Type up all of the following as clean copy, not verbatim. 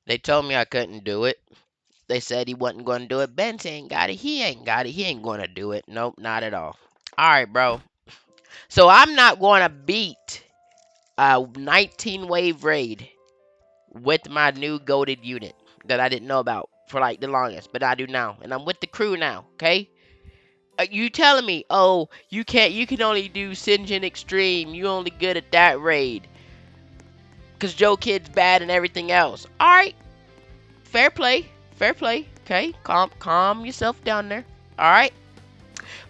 They told me I couldn't do it. They said he wasn't going to do it. Ben ain't got it. He ain't got it. He ain't going to do it. Nope, not at all. All right, bro. So I'm not going to beat a 19 wave raid with my new goaded unit that I didn't know about for like the longest, but I do now, and I'm with the crew now. Okay. You telling me, oh, you can't, you can only do Sinjin Extreme, you only good at that raid, cause Joe Kid's bad and everything else. Alright, fair play, fair play, okay, calm yourself down there, alright?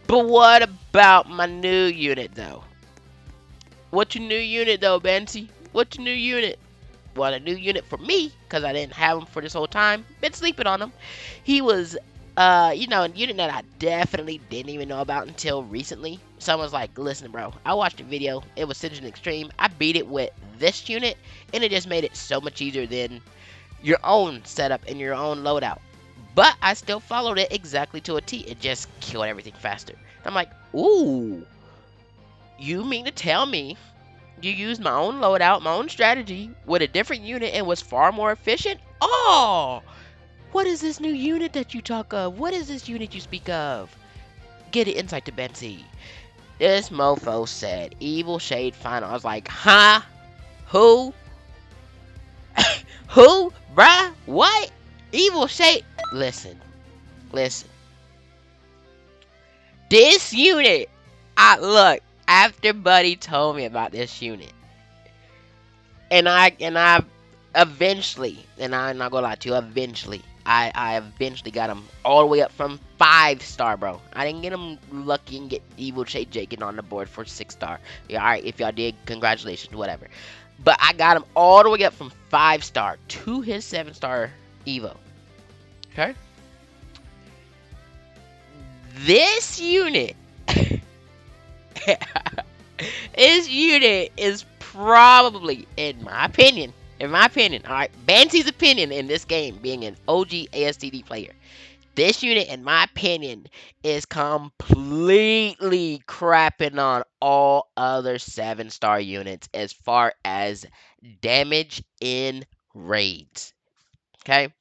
But what about my new unit, though? What's your new unit, though, Benty? What's your new unit? Well, a new unit for me, because I didn't have him for this whole time. Been sleeping on him. He was, a unit that I definitely didn't even know about until recently. Someone's like, listen, bro, I watched a video. It was Sinjin Extreme. I beat it with this unit, and it just made it so much easier than your own setup and your own loadout. But I still followed it exactly to a T. It just killed everything faster. I'm like, ooh, you mean to tell me you used my own loadout, my own strategy with a different unit and was far more efficient? Oh, what is this new unit that you talk of? What is this unit you speak of? Get an insight to Betsy. This mofo said Evil Shade Final. I was like, huh? Who? Who? Bruh? What? Evil Shade? Listen. This unit. Look, after Buddy told me about this unit, and I eventually, and I'm not gonna lie to you, eventually, I eventually got him all the way up from 5-star, bro. I didn't get him lucky and get Evil Shade Jakin on the board for 6-star. Yeah, alright, if y'all did, congratulations, whatever. But I got him all the way up from 5-star to his 7-star Evo. Okay? This unit, this unit is probably, in my opinion, all right, Banty's opinion in this game, being an OG ASTD player, this unit, in my opinion, is completely crapping on all other 7-star units as far as damage in raids. Okay?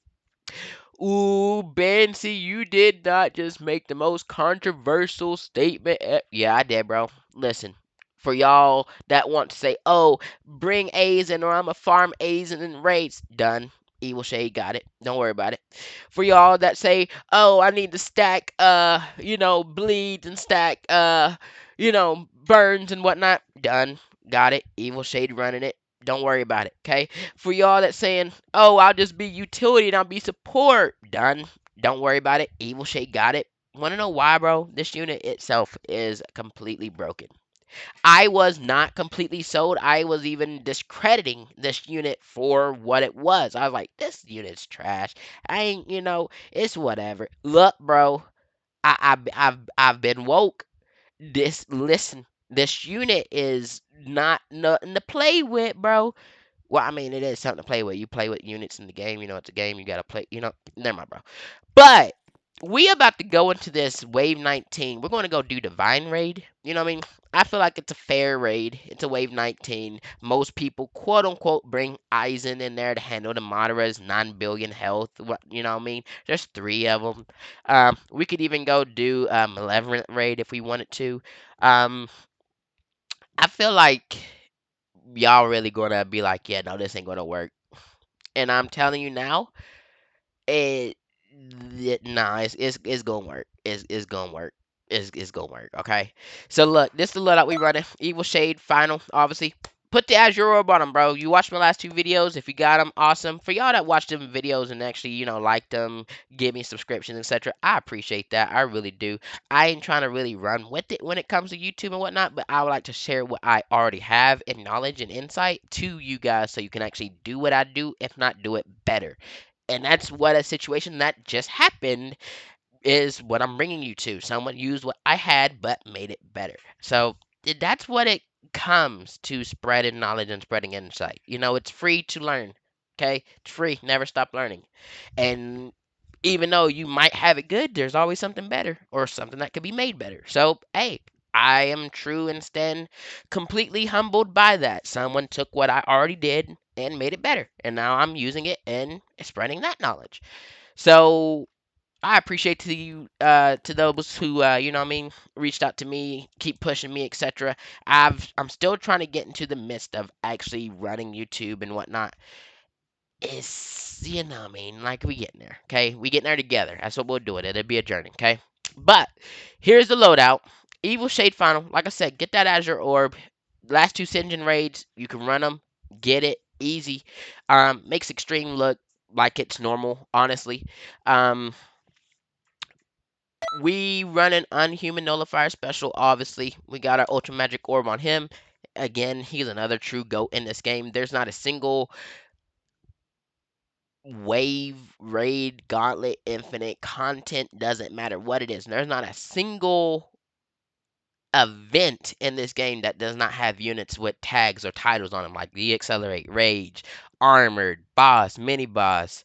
Ooh, Bancy, you did not just make the most controversial statement. Yeah, I did, bro. Listen, for y'all that want to say, oh, bring A's in or I'm a farm A's and then raids, done. Evil Shade got it. Don't worry about it. For y'all that say, oh, I need to stack, bleeds and stack, burns and whatnot, done. Got it. Evil Shade running it. Don't worry about it, okay? For y'all that saying, oh, I'll just be utility and I'll be support. Done. Don't worry about it. Evil Shade got it. Wanna know why, bro? This unit itself is completely broken. I was not completely sold. I was even discrediting this unit for what it was. I was like, this unit's trash. I ain't, it's whatever. Look, bro, I've been woke. Listen, this unit is not nothing to play with, bro. Well, I mean, it is something to play with. You play with units in the game. It's a game. You gotta play. Never mind, bro. But we about to go into this wave 19. We're going to go do divine raid. You know what I mean? I feel like it's a fair raid. It's a wave 19. Most people, quote unquote, bring Aizen in there to handle the Madara's 9 billion health. You know what I mean? There's 3 of them. We could even go do Malevolent raid if we wanted to. Um, I feel like y'all really gonna be like, yeah, no, this ain't gonna work. And I'm telling you now, it, nah, it's gonna work. It's gonna work. It's gonna work. Okay. So look, this is the loadout we running. Evil Shade Final, obviously. Put the Azure Orb on them, bro. You watched my last 2 videos. If you got them, awesome. For y'all that watched them videos and actually, liked them, give me subscriptions, etc., I appreciate that. I really do. I ain't trying to really run with it when it comes to YouTube and whatnot, but I would like to share what I already have in knowledge and insight to you guys so you can actually do what I do, if not do it better. And that's what a situation that just happened is what I'm bringing you to. Someone used what I had but made it better. So that's what it comes to spreading knowledge and spreading insight. It's free to learn. Okay? It's free. Never stop learning. And even though you might have it good, there's always something better or something that could be made better. So, hey, I am true and stand completely humbled by that. Someone took what I already did and made it better. And now I'm using it and spreading that knowledge. So I appreciate to you, to those who, you know what I mean, reached out to me, keep pushing me, etc. I'm still trying to get into the midst of actually running YouTube and whatnot. It's, you know what I mean, like we getting there, okay? We getting there together. That's what we'll do it. It'll be a journey, okay? But here's the loadout. Evil Shade Final. Like I said, get that Azure Orb. Last two Sinjin raids, you can run them. Get it easy. Makes Extreme look like it's normal, honestly. Um, we run an Unhuman Nullifier special, obviously. We got our Ultra Magic Orb on him. Again, he's another true GOAT in this game. There's not a single wave, raid, gauntlet, infinite content, doesn't matter what it is. There's not a single event in this game that does not have units with tags or titles on them, like the Accelerate, Rage, Armored, Boss, Mini Boss,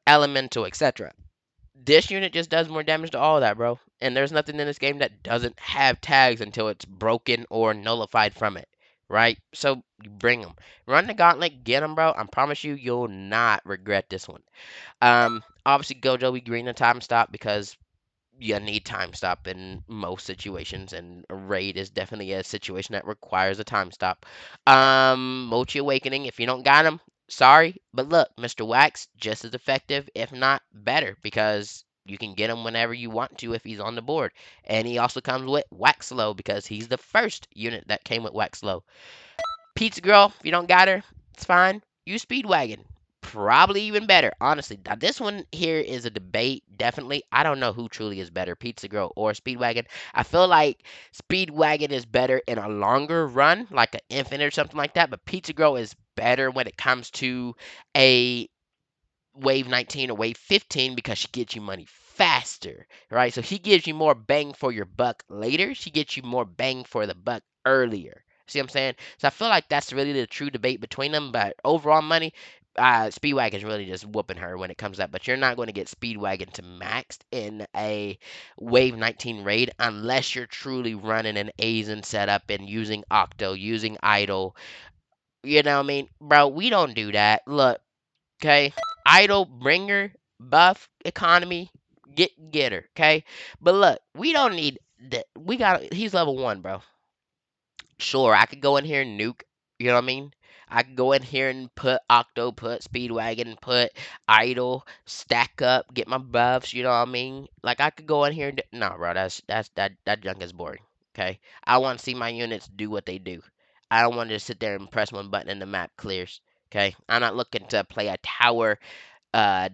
Elemental, etc. This unit just does more damage to all of that, bro. And there's nothing in this game that doesn't have tags until it's broken or nullified from it, right? So you bring them. Run the gauntlet, get them, bro. I promise you, you'll not regret this one. Obviously, Gojo, we green the time stop because you need time stop in most situations, and a raid is definitely a situation that requires a time stop. Mochi Awakening, if you don't got him, sorry, but look, Mr. Wax just as effective, if not better, because you can get him whenever you want to if he's on the board, and he also comes with Wax Low because he's the first unit that came with Wax Low. Pizza Girl, if you don't got her, it's fine. Use Speedwagon. Probably even better, honestly. Now, this one here is a debate, definitely. I don't know who truly is better, Pizza Girl or Speedwagon. I feel like Speedwagon is better in a longer run, like an Infinite or something like that, but Pizza Girl is better when it comes to a wave 19 or wave 15 because she gets you money faster, right? So he gives you more bang for your buck later. She gets you more bang for the buck earlier. See what I'm saying? So I feel like that's really the true debate between them. But overall money, Speedwagon is really just whooping her when it comes to that. But you're not going to get Speedwagon to maxed in a wave 19 raid unless you're truly running an Azen setup and using Octo, using Idol. You know what I mean? Bro, we don't do that. Look, okay? Idle bringer buff economy getter, okay? But look, we don't need that. We got he's level 1, bro. Sure, I could go in here and nuke, you know what I mean? I could go in here and put Octo, put Speedwagon, put Idle, stack up, get my buffs, you know what I mean? Like I could go in here and no, bro, that junk is boring. Okay? I want to see my units do what they do. I don't want to just sit there and press one button and the map clears. Okay? I'm not looking to play a tower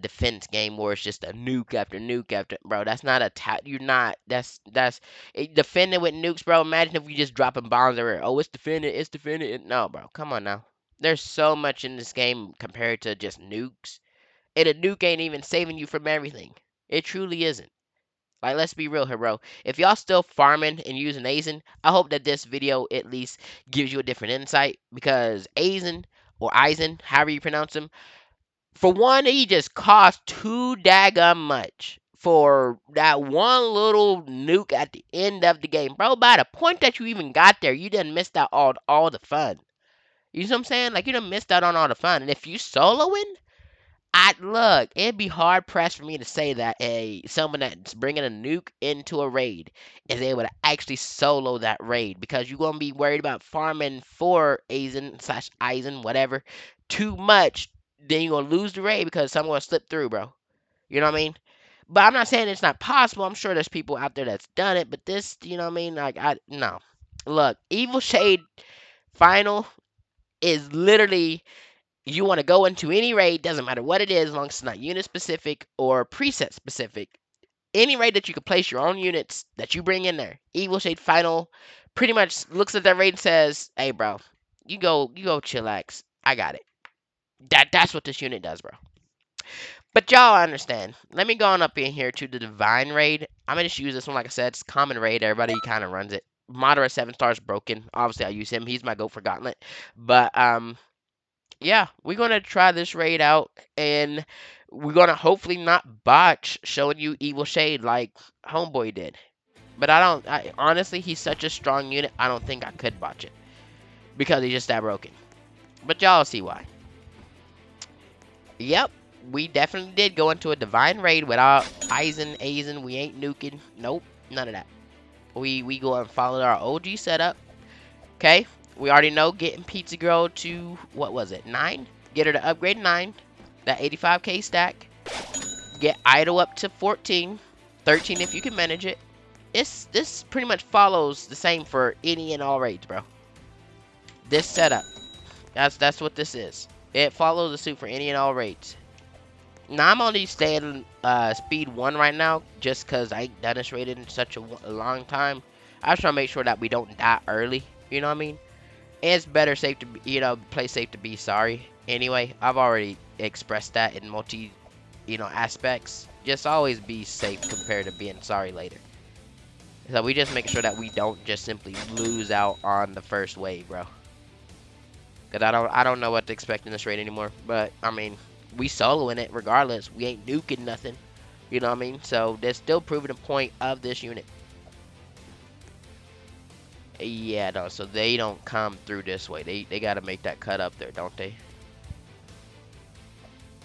defense game where it's just a nuke after nuke after, bro. That's not a you're not that's defending with nukes, bro. Imagine if we just dropping bombs everywhere. Oh, it's defended. No, bro, come on now. There's so much in this game compared to just nukes, and a nuke ain't even saving you from everything. It truly isn't. Like, let's be real here, bro. If y'all still farming and using Azen, I hope that this video at least gives you a different insight, because Azen or Eisen, however you pronounce him, for one, he just cost too daggum much for that one little nuke at the end of the game. Bro, by the point that you even got there, you done missed out all the fun. You see what I'm saying? Like, you done missed out on all the fun. And if you soloing, look, it'd be hard pressed for me to say that someone that's bringing a nuke into a raid is able to actually solo that raid, because you're gonna be worried about farming for Aizen slash Eisen, whatever, too much. Then you're gonna lose the raid because someone's gonna slip through, bro. You know what I mean? But I'm not saying it's not possible. I'm sure there's people out there that's done it, but this, you know what I mean? Like, no. Look, Evil Shade Final is literally, you want to go into any raid, doesn't matter what it is, as long as it's not unit specific or preset specific. Any raid that you can place your own units that you bring in there. Evil Shade Final pretty much looks at that raid and says, "Hey, bro, you go chillax. I got it." That's what this unit does, bro. But y'all understand. Let me go on up in here to the Divine raid. I'm gonna just use this one, like I said. It's common raid. Everybody kind of runs it. Moderate 7 stars broken. Obviously, I use him. He's my GOAT for Gauntlet. But yeah, we're gonna try this raid out, and we're gonna hopefully not botch showing you Evil Shade like Homeboy did. But honestly, he's such a strong unit, I don't think I could botch it because he's just that broken. But y'all see why. Yep, we definitely did go into a divine raid without Aizen. We ain't nuking. Nope, none of that. We go and follow our OG setup. Okay, we already know getting Pizza Girl to, what was it, 9? Get her to upgrade 9, that 85k stack. Get Idol up to 14, 13 if you can manage it. This pretty much follows the same for any and all raids, bro. This setup, that's what this is. It follows the suit for any and all raids. Now I'm only staying speed 1 right now, just cause I ain't done this raid in such a long time. I was trying to make sure that we don't die early. You know what I mean? It's better safe to be, play safe to be sorry. Anyway, I've already expressed that in multi, aspects. Just always be safe compared to being sorry later. So we just make sure that we don't just simply lose out on the first wave, bro. Cause I don't know what to expect in this raid anymore. But I mean, we soloing it regardless. We ain't nuking nothing. You know what I mean? So that's still proving the point of this unit. Yeah, no, so they don't come through this way. They gotta make that cut up there, don't they?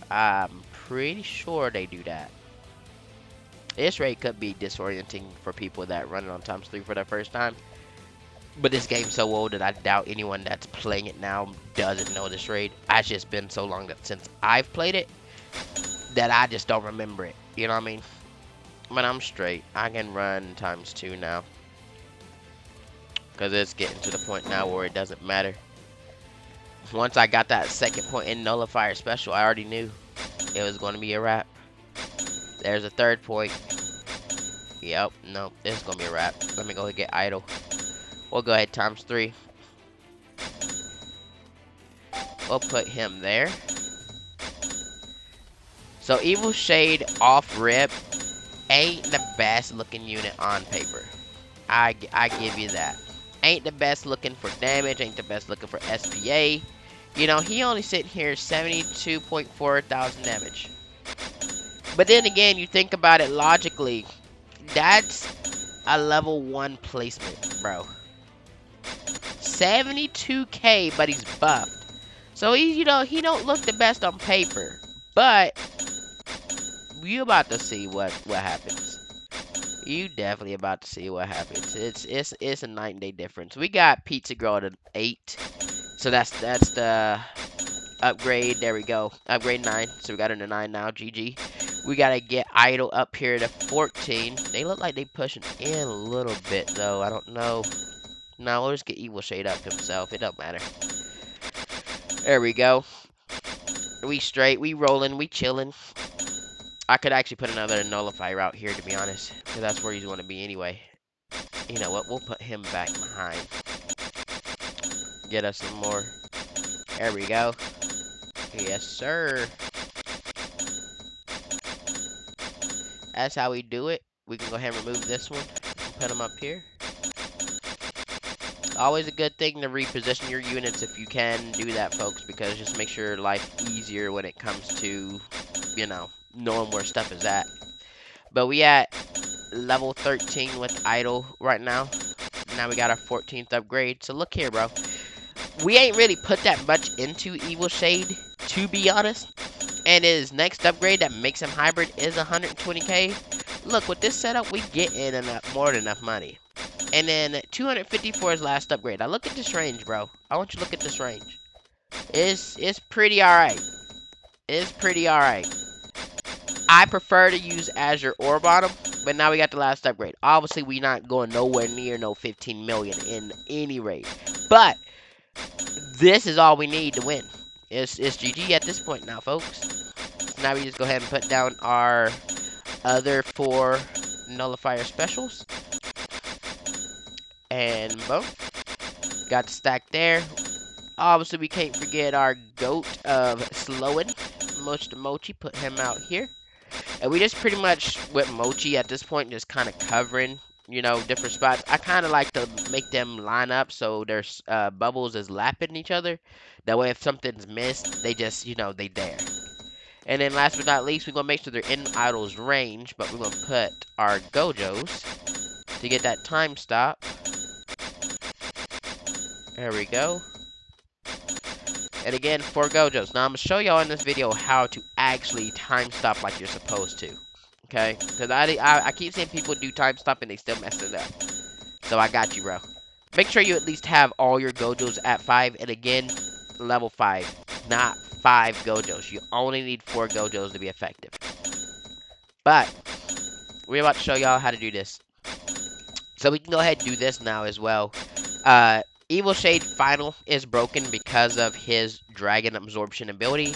I'm pretty sure they do that. This raid could be disorienting for people that run it on ×3 for the first time. But this game's so old that I doubt anyone that's playing it now doesn't know this raid. It's just been so long that since I've played it that I just don't remember it. You know what I mean? But I'm straight. I can run ×2 now. Because it's getting to the point now where it doesn't matter. Once I got that second point in nullifier special, I already knew it was going to be a wrap. There's a third point. Yep, no, this is going to be a wrap. Let me go ahead and get idle. We'll go ahead ×3. We'll put him there. So Evil Shade off rip ain't the best looking unit on paper. I give you that. Ain't the best looking for damage, ain't the best looking for SPA. You know, he only sitting here 72.4 thousand damage. But then again, you think about it logically, that's a level 1 placement, bro. 72k, but he's buffed. So he don't look the best on paper. But you about to see what happens. You definitely about to see what happens. It's a night and day difference. We got Pizza Girl at an 8. So that's the upgrade. There we go. Upgrade 9. So we got her to 9 now. GG. We gotta get Idol up here to 14. They look like they pushing in a little bit though. I don't know. No, we'll just get Evil Shade up himself. It don't matter. There we go. We straight. We rolling. We chilling. I could actually put another nullifier out here, to be honest, because that's where he's going to be anyway. You know what? We'll put him back behind. Get us some more. There we go. Yes, sir. That's how we do it. We can go ahead and remove this one. Put him up here. Always a good thing to reposition your units if you can do that, folks, because just make sure life easier when it comes to, knowing where stuff is at. But we at level 13 with Idol right now. Now we got our 14th upgrade. So look here, bro. We ain't really put that much into Evil Shade, to be honest. And his next upgrade that makes him hybrid is 120k. Look, with this setup, we get in more than enough money. And then 250 for his last upgrade. Now look at this range, bro. I want you to look at this range. It's pretty alright. It's pretty alright. I prefer to use Azure Orb on him, but now we got the last upgrade. Obviously, we not going nowhere near no 15 million in any raid. But this is all we need to win. It's GG at this point now, folks. So now we just go ahead and put down our other 4 nullifier specials. And boom. Got the stack there. Obviously, we can't forget our GOAT of slowing. Mochi, put him out here. And we just pretty much, with Mochi at this point, just kind of covering, different spots. I kind of like to make them line up so their bubbles is lapping each other. That way, if something's missed, they just, they there. And then last but not least, we're going to make sure they're in Idol's range. But we're going to put our Gojos to get that time stop. There we go. And again, 4 Gojos. Now I'm going to show y'all in this video how to actually time stop like you're supposed to. Okay? Because I keep seeing people do time stop and they still mess it up. So I got you, bro. Make sure you at least have all your Gojos at 5. And again, level 5. Not 5 Gojos. You only need 4 Gojos to be effective. But, we're about to show y'all how to do this. So we can go ahead and do this now as well. Evil Shade Final is broken because of his Dragon Absorption ability.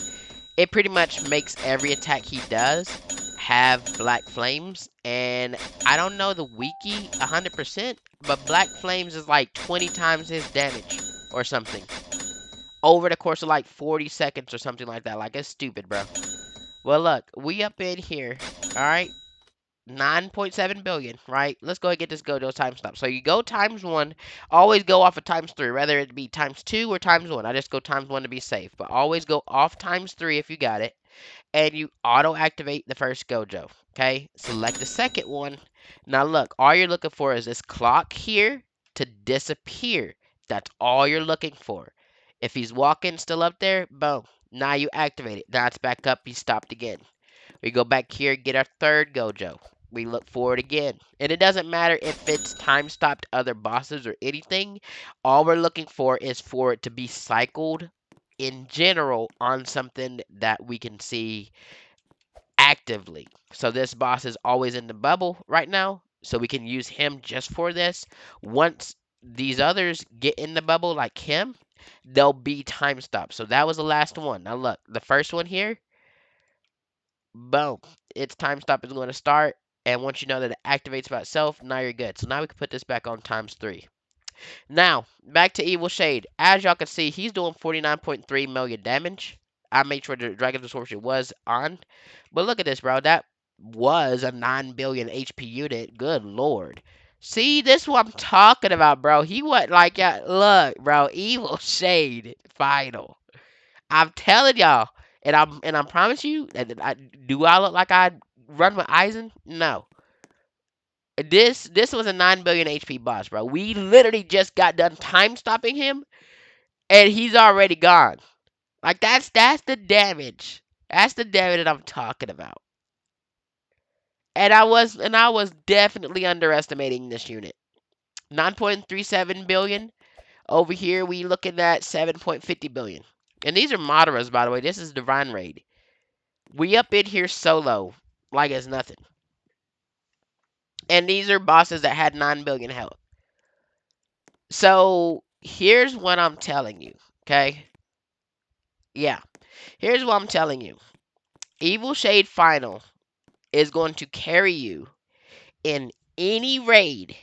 It pretty much makes every attack he does have Black Flames. And I don't know the wiki 100%, but Black Flames is like 20 times his damage or something. Over the course of like 40 seconds or something like that. Like, it's stupid, bro. Well, look, we up in here, alright? 9.7 billion, right? Let's go ahead and get this Gojo time stop. So you go times 1, always go off of times 3, whether it be times 2 or times 1. I just go times 1 to be safe, but always go off times 3 if you got it. And you auto activate the first Gojo, okay? Select the second one. Now look, all you're looking for is this clock here to disappear. That's all you're looking for. If he's walking still up there, boom. Now you activate it. Now it's back up, he stopped again. We go back here, get our third Gojo. We look for it again. And it doesn't matter if it's time stopped other bosses or anything. All we're looking for is for it to be cycled in general on something that we can see actively. So this boss is always in the bubble right now. So we can use him just for this. Once these others get in the bubble like him, they'll be time stopped. So that was the last one. Now look, the first one here, boom, its time stop is going to start. And once you know that it activates by itself, now you're good. So now we can put this back on times 3. Now, back to Evil Shade. As y'all can see, he's doing 49.3 million damage. I made sure the Dragon Absorption was on. But look at this, bro. That was a 9 billion HP unit. Good lord. See, this is what I'm talking about, bro. He went like, yeah, look, bro. Evil Shade Final. I'm telling y'all. And I promise you, do I look like I run with Aizen? No. This was a 9 billion HP boss, bro. We literally just got done time stopping him, and he's already gone. Like that's the damage. That's the damage that I'm talking about. And I was definitely underestimating this unit. 9.37 billion. Over here we looking at 7.50 billion. And these are Madaras, by the way. This is Divine Raid. We up in here solo like it's nothing. And these are bosses that had 9 billion health. So here's what I'm telling you, okay? Yeah, here's what I'm telling you. Evil Shade Final is going to carry you in any raid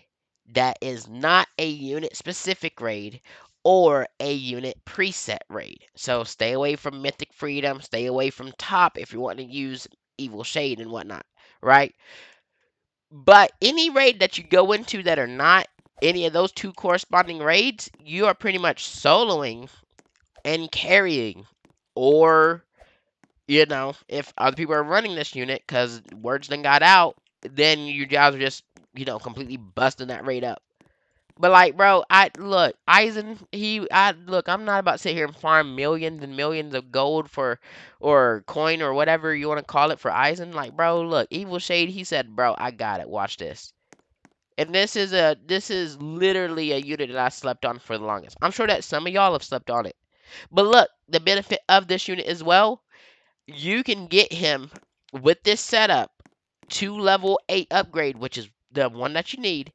that is not a unit specific raid or a unit preset raid. So stay away from Mythic Freedom, stay away from top if you want to use Evil Shade and whatnot, right? But any raid that you go into that are not any of those two corresponding raids, you are pretty much soloing and carrying. Or, if other people are running this unit because words then got out, then you guys are just, completely busting that raid up. But like, bro, Aizen, I'm not about to sit here and farm millions and millions of gold or coin or whatever you want to call it for Aizen. Like, bro, look, Evil Shade, he said, bro, I got it. Watch this. And this is literally a unit that I slept on for the longest. I'm sure that some of y'all have slept on it. But look, the benefit of this unit as well, you can get him with this setup to level 8 upgrade, which is the one that you need.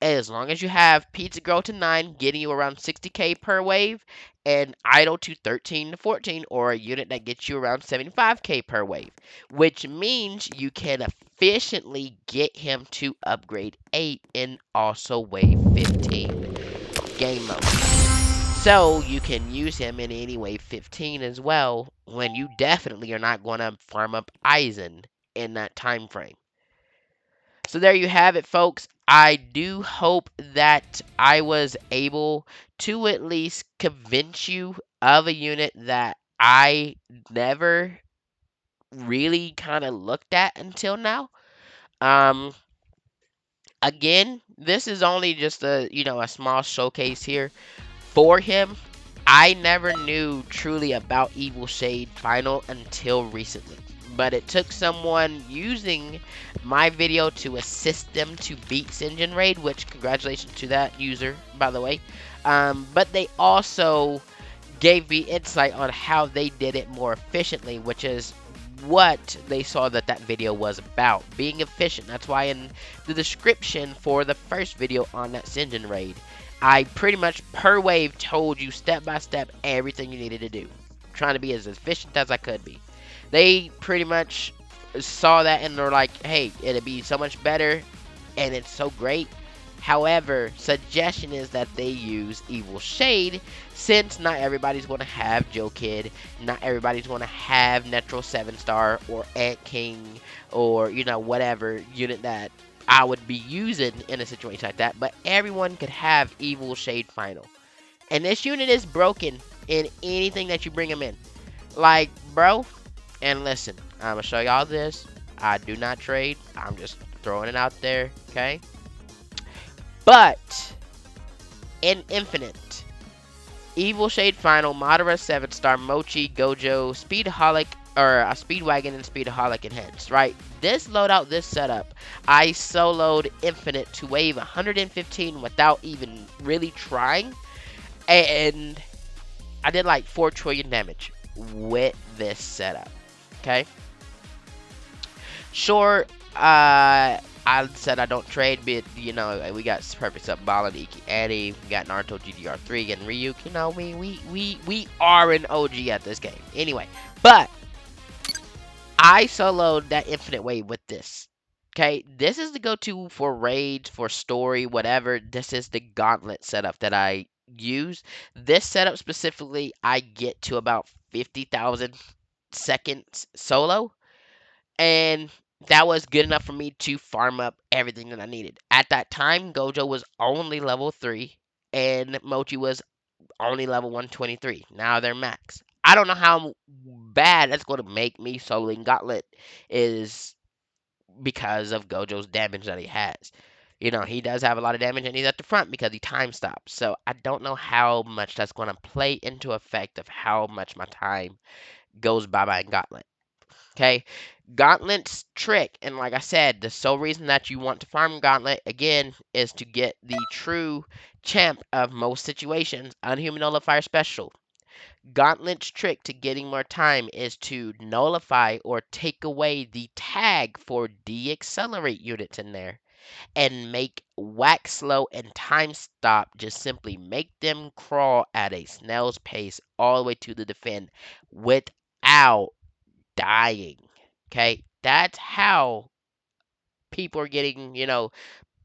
As long as you have Pizza Girl to 9, getting you around 60k per wave, and Idol to 13 to 14, or a unit that gets you around 75k per wave. Which means you can efficiently get him to upgrade 8 in also wave 15 game mode. So you can use him in any wave 15 as well, when you definitely are not going to farm up Aizen in that time frame. So there you have it, folks. I do hope that I was able to at least convince you of a unit that I never really kind of looked at until now. Um, Again, this is only just a small showcase here for him. I never knew truly about Evil Shade Final until recently. But it took someone using my video to assist them to beat Sinjin Raid, which congratulations to that user, by the way. But they also gave me insight on how they did it more efficiently, which is what they saw that that video was about, being efficient. That's why in the description for the first video on that Sinjin raid, I pretty much per wave told you step by step everything you needed to do, trying to be as efficient as I could be. They pretty much saw that and they're like, hey, it'd be so much better and it's so great. However, suggestion is that they use Evil Shade, since not everybody's going to have Joe Kid, not everybody's going to have Netro 7 Star or Ant King or, whatever unit that I would be using in a situation like that, but everyone could have Evil Shade Final. And this unit is broken in anything that you bring him in. Like, bro, and listen, I'm going to show y'all this. I do not trade. I'm just throwing it out there, okay? But in Infinite, Evil Shade Final, Madara 7 Star, Mochi, Gojo, Speedaholic, or a Speedwagon and Speedaholic enhanced, right? This loadout, this setup, I soloed Infinite to wave 115 without even really trying, and I did like 4 trillion damage with this setup, okay? Sure, I said I don't trade, but we got Perfect Up Ball and Iki Eddie, we got Naruto GDR3 and Ryuk. We are an OG at this game. Anyway, but I soloed that Infinite Wave with this. Okay, this is the go-to for raids, for story, whatever. This is the gauntlet setup that I use. This setup specifically, I get to about 50,000 seconds solo, and that was good enough for me to farm up everything that I needed. At that time, Gojo was only level 3, and Mochi was only level 123. Now they're max. I don't know how bad that's going to make me soloing Gauntlet is because of Gojo's damage that he has. He does have a lot of damage and he's at the front because he time stops. So I don't know how much that's going to play into effect of how much my time goes by in Gauntlet. Okay, Gauntlet's trick, and like I said, the sole reason that you want to farm Gauntlet again is to get the true champ of most situations, Unhuman Nullifier Special. Gauntlet's trick to getting more time is to nullify or take away the tag for deaccelerate units in there and make wax slow and time stop, just simply make them crawl at a snail's pace all the way to the defend without dying. Okay, that's how people are getting,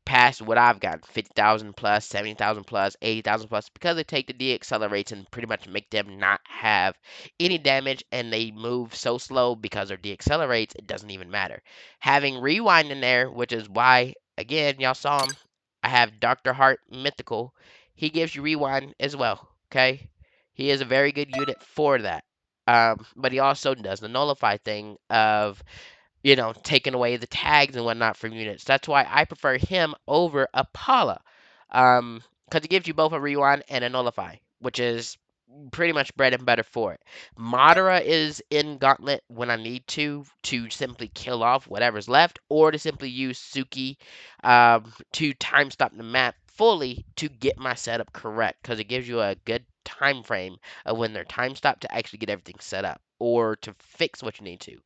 past what I've got 50,000 plus, 70,000 plus, 80,000 plus because they take the deaccelerates and pretty much make them not have any damage and they move so slow because they're deaccelerates, it doesn't even matter. Having rewind in there, which is why, again, y'all saw him, I have Dr. Heart Mythical. He gives you rewind as well, okay? He is a very good unit for that. But he also does the nullify thing of taking away the tags and whatnot from units. That's why I prefer him over Apollo. Because he gives you both a rewind and a nullify, which is pretty much bread and butter for it. Madara is in Gauntlet when I need to simply kill off whatever's left, or to simply use Suki to time stop the map fully to get my setup correct, because it gives you a good time frame of when they're time stopped to actually get everything set up or to fix what you need to.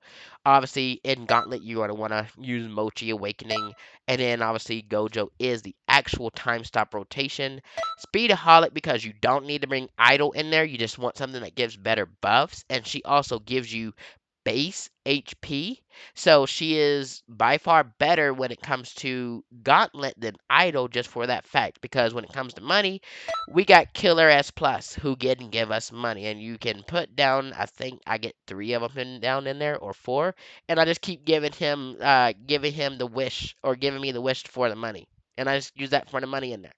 Obviously, in Gauntlet, you're going to want to use Mochi Awakening, and then obviously Gojo is the actual time stop rotation. Speedaholic, because you don't need to bring Idol in there, you just want something that gives better buffs, and she also gives you base HP. So she is by far better when it comes to Gauntlet than Idol, just for that fact. Because when it comes to money, we got Killer S Plus who can give us money, and you can put down. I think I get 3 of them down in there or 4, and I just keep giving him the wish or giving me the wish for the money, and I just use that for the money in there.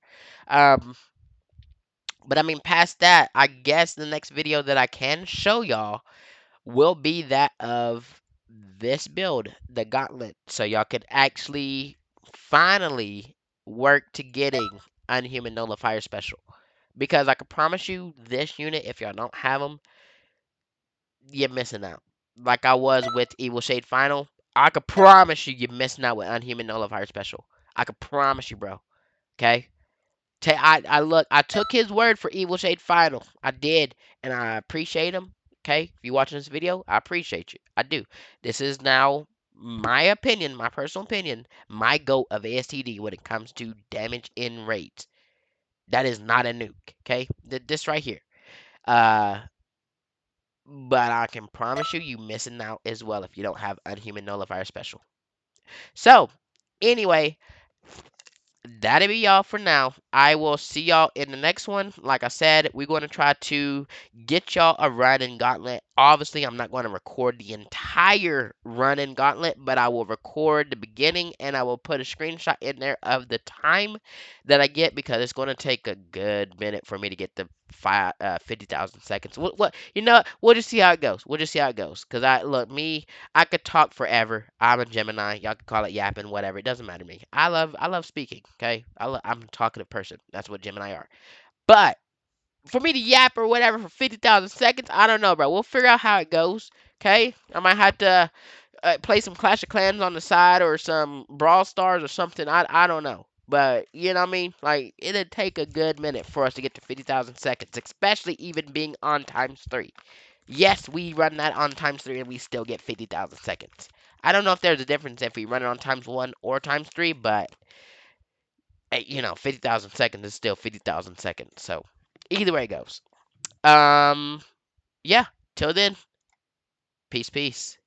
Um, but I mean, past that, I guess the next video that I can show y'all will be that of this build, the Gauntlet, so y'all can actually finally work to getting Unhuman Nullifier Special. Because I can promise you, this unit, if y'all don't have them, you're missing out. Like I was with Evil Shade Final, I could promise you, you're missing out with Unhuman Nullifier Special. I could promise you, bro. Okay. I look. I took his word for Evil Shade Final. I did, and I appreciate him. Okay, if you're watching this video, I appreciate you. I do. This is now my opinion, my personal opinion, my GOAT of ASTD when it comes to damage in raids. That is not a nuke. Okay, this right here. Uh, but I can promise you, you missing out as well if you don't have Unhuman Nullifier Special. So, anyway, that'll be y'all for now. I will see y'all in the next one. Like I said, we're going to try to get y'all a run in gauntlet. Obviously, I'm not going to record the entire run in gauntlet, but I will record the beginning and I will put a screenshot in there of the time that I get because it's going to take a good minute for me to get the 50,000 seconds. What you know? We'll just see how it goes. We'll just see how it goes. Cause I could talk forever. I'm a Gemini. Y'all can call it yapping, whatever. It doesn't matter to me. I love speaking. Okay, I'm a talkative person. That's what Gemini are. But for me to yap or whatever for 50,000 seconds, I don't know, bro. We'll figure out how it goes. Okay, I might have to play some Clash of Clans on the side or some Brawl Stars or something. I don't know. But you know what I mean? Like it'd take a good minute for us to get to 50,000 seconds, especially even being on times 3. Yes, we run that on times 3 and we still get 50,000 seconds. I don't know if there's a difference if we run it on times 1 or times 3, but 50,000 seconds is still 50,000 seconds. So either way it goes. Um, yeah. Till then, peace, peace.